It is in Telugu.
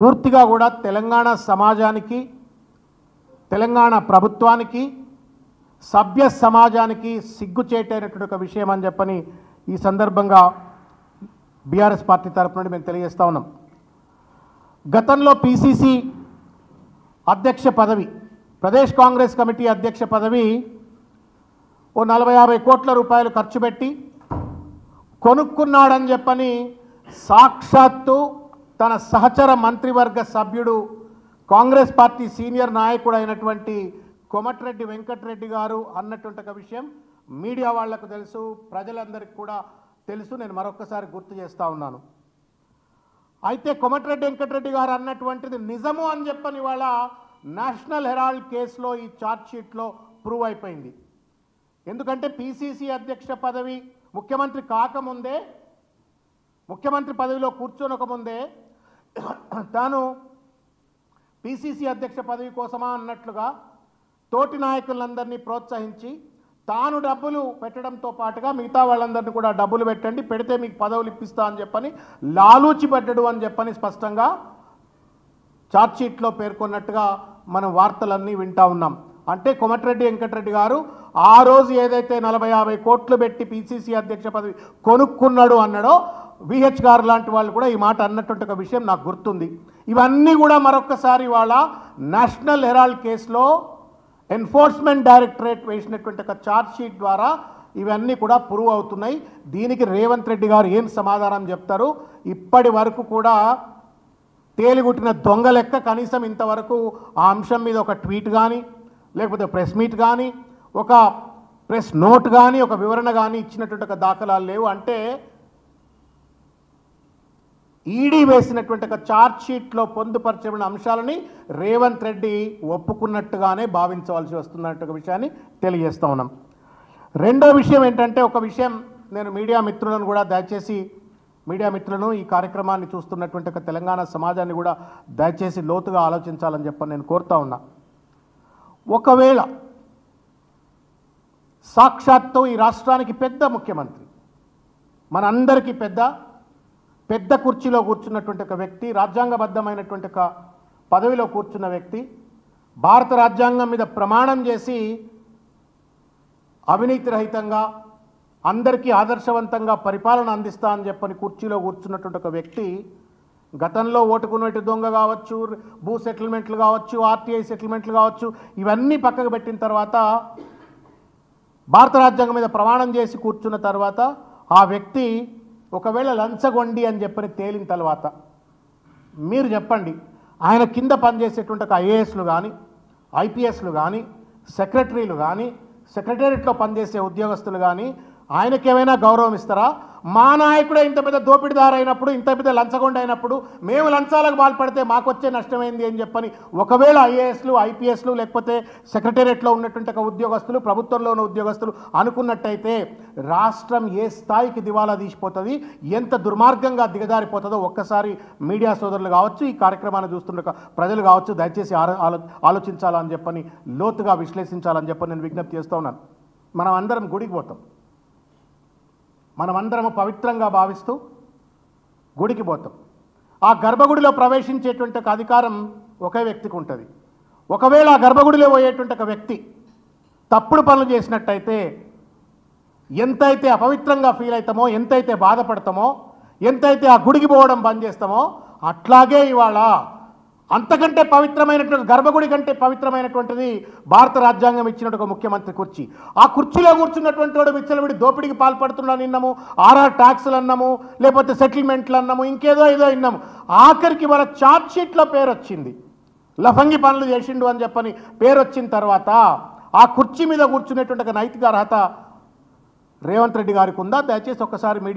పూర్తిగా కూడా తెలంగాణ సమాజానికి, తెలంగాణ ప్రభుత్వానికి, సభ్య సమాజానికి సిగ్గుచేటైనటువంటి ఒక విషయం అని చెప్పని ఈ సందర్భంగా బీఆర్ఎస్ పార్టీ తరపు నుండి మేము తెలియజేస్తా ఉన్నాం. గతంలో పీసీసీ అధ్యక్ష పదవి, ప్రదేశ్ కాంగ్రెస్ కమిటీ అధ్యక్ష పదవి ఓ 40-50 కోట్ల రూపాయలు ఖర్చు పెట్టి కొనుక్కున్నాడని చెప్పని సాక్షాత్తు తన సహచర మంత్రివర్గ సభ్యుడు, కాంగ్రెస్ పార్టీ సీనియర్ నాయకుడు అయినటువంటి కోమటిరెడ్డి వెంకటరెడ్డి గారు అన్నటువంటి ఒక విషయం మీడియా వాళ్లకు తెలుసు, ప్రజలందరికీ కూడా తెలుసు. నేను మరొకసారి గుర్తు చేస్తూ ఉన్నాను. అయితే కోమటిరెడ్డి వెంకటరెడ్డి గారు అన్నటువంటిది నిజము అని చెప్పని వాళ్ళ నేషనల్ హెరాల్డ్ కేసులో ఈ ఛార్జ్ షీట్లో ప్రూవ్ అయిపోయింది. ఎందుకంటే పీసీసీ అధ్యక్ష పదవి ముఖ్యమంత్రి కాకముందే, ముఖ్యమంత్రి పదవిలో కూర్చోనకముందే తాను పీసీసీ అధ్యక్ష పదవి కోసమా అన్నట్లుగా తోటి నాయకులందరినీ ప్రోత్సహించి తాను డబ్బులు పెట్టడంతో పాటుగా మిగతా వాళ్ళందరినీ కూడా డబ్బులు పెట్టండి, పెడితే మీకు పదవులు ఇప్పిస్తా అని చెప్పని లాలూచి పడ్డడు అని చెప్పని స్పష్టంగా ఛార్జ్షీట్లో పేర్కొన్నట్టుగా మనం వార్తలన్నీ వింటా ఉన్నాం. అంటే కోమటిరెడ్డి వెంకటరెడ్డి గారు ఆ రోజు ఏదైతే 40-50 కోట్లు పెట్టి పీసీసీ అధ్యక్ష పదవి కొనుక్కున్నాడు అన్నాడో, విహెచ్ గారు లాంటి వాళ్ళు కూడా ఈ మాట అన్నటువంటి ఒక విషయం నాకు గుర్తుంది. ఇవన్నీ కూడా మరొక్కసారి వాళ్ళ నేషనల్ హెరాల్డ్ కేసులో ఎన్ఫోర్స్మెంట్ డైరెక్టరేట్ వేసినటువంటి ఒక ఛార్జ్ షీట్ ద్వారా ఇవన్నీ కూడా ప్రూవ్ అవుతున్నాయి. దీనికి రేవంత్ రెడ్డి గారు ఏం సమాధానం చెప్తారు? ఇప్పటి వరకు కూడా తేలిగుట్టిన దొంగ లెక్క కనీసం ఇంతవరకు ఆ అంశం మీద ఒక ట్వీట్ కానీ, లేకపోతే ప్రెస్ మీట్ కానీ, ఒక ప్రెస్ నోట్ కానీ, ఒక వివరణ కానీ ఇచ్చినటువంటి ఒక దాఖలాలు లేవు. అంటే ఈడీ వేసినటువంటి ఒక ఛార్జ్ షీట్లో పొందుపరచబడిన అంశాలని రేవంత్ రెడ్డి ఒప్పుకున్నట్టుగానే భావించవలసి వస్తున్నట్టు విషయాన్ని తెలియజేస్తూ ఉన్నాం. రెండో విషయం ఏంటంటే, ఒక విషయం నేను మీడియా మిత్రులను కూడా దయచేసి, మీడియా మిత్రులను, ఈ కార్యక్రమాన్ని చూస్తున్నటువంటి ఒక తెలంగాణ సమాజాన్ని కూడా దయచేసి లోతుగా ఆలోచించాలని చెప్పని నేను కోరుతా ఉన్నా. ఒకవేళ సాక్షాత్తు ఈ రాష్ట్రానికి పెద్ద ముఖ్యమంత్రి, మనందరికీ పెద్ద కుర్చీలో కూర్చున్నటువంటి ఒక వ్యక్తి, రాజ్యాంగబద్ధమైనటువంటి ఒక పదవిలో కూర్చున్న వ్యక్తి, భారత రాజ్యాంగం మీద ప్రమాణం చేసి అవినీతి రహితంగా అందరికీ ఆదర్శవంతంగా పరిపాలన అందిస్తా అని చెప్పని కుర్చీలో కూర్చున్నటువంటి ఒక వ్యక్తి గతంలో ఓటుకున్నట్టు దొంగ కావచ్చు, భూ సెటిల్మెంట్లు కావచ్చు, ఆర్టీఐ సెటిల్మెంట్లు కావచ్చు, ఇవన్నీ పక్కకు పెట్టిన తర్వాత భారత రాజ్యాంగం మీద ప్రమాణం చేసి కూర్చున్న తర్వాత ఆ వ్యక్తి ఒకవేళ లంచగొండి అని చెప్పని తేలిన తర్వాత మీరు చెప్పండి, ఆయన కింద పనిచేసేటువంటి ఒక ఐఏఎస్లు కానీ, ఐపీఎస్లు కానీ, సెక్రటరీలు కానీ, సెక్రటేరియట్లో పనిచేసే ఉద్యోగస్తులు కానీ ఆయనకేమైనా గౌరవం ఇస్తారా? మా నాయకుడే ఇంత పెద్ద దోపిడీదారు అయినప్పుడు, ఇంత పెద్ద లంచగొండ అయినప్పుడు మేము లంచాలకు పాల్పడితే మాకొచ్చే నష్టమైంది అని చెప్పని ఒకవేళ ఐఏఎస్లు, ఐపీఎస్లు, లేకపోతే సెక్రటేరియట్లో ఉన్నటువంటి ఒక ఉద్యోగస్తులు, ప్రభుత్వంలో ఉన్న ఉద్యోగస్తులు అనుకున్నట్టయితే రాష్ట్రం ఏ స్థాయికి దివాలా తీసిపోతుంది, ఎంత దుర్మార్గంగా దిగజారిపోతుందో ఒక్కసారి మీడియా సోదరులు కావచ్చు, ఈ కార్యక్రమాన్ని చూస్తున్న ప్రజలు కావచ్చు, దయచేసి ఆలోచించాలని చెప్పని, లోతుగా విశ్లేషించాలని చెప్పని నేను విజ్ఞప్తి చేస్తూ ఉన్నాను. మనం అందరం గుడికి పోతాం, మనమందరము పవిత్రంగా భావిస్తూ గుడికి పోతాం. ఆ గర్భగుడిలో ప్రవేశించేటువంటి ఒక అధికారం ఒకే వ్యక్తికి ఉంటుంది. ఒకవేళ ఆ గర్భగుడిలో పోయేటువంటి ఒక వ్యక్తి తప్పుడు పనులు చేసినట్టయితే ఎంతైతే అపవిత్రంగా ఫీల్ అవుతామో, ఎంతైతే బాధపడతామో, ఎంతైతే ఆ గుడికి పోవడం బంద్ చేస్తామో, అట్లాగే ఇవాళ అంతకంటే పవిత్రమైనటువంటి, గర్భగుడి కంటే పవిత్రమైనటువంటిది భారత రాజ్యాంగం ఇచ్చినట్టు ఒక ముఖ్యమంత్రి కుర్చీ. ఆ కుర్చీలో కూర్చున్నటువంటి వాడు విచ్చలవిడి దోపిడికి పాల్పడుతున్నాను విన్నాము, ఆర్ఆర్ ట్యాక్స్లు అన్నాము, లేకపోతే సెటిల్మెంట్లు అన్నాము, ఇంకేదో ఏదో విన్నాము. ఆఖరికి వాళ్ళ ఛార్జ్ షీట్లో పేరు వచ్చింది, లఫంగి పనులు చేసిండు అని చెప్పని పేరు వచ్చిన తర్వాత ఆ కుర్చీ మీద కూర్చునేటువంటి ఒక నైతిక అర్హత రేవంత్ రెడ్డి గారికి ఉందా? దయచేసి ఒక్కసారి మీడియా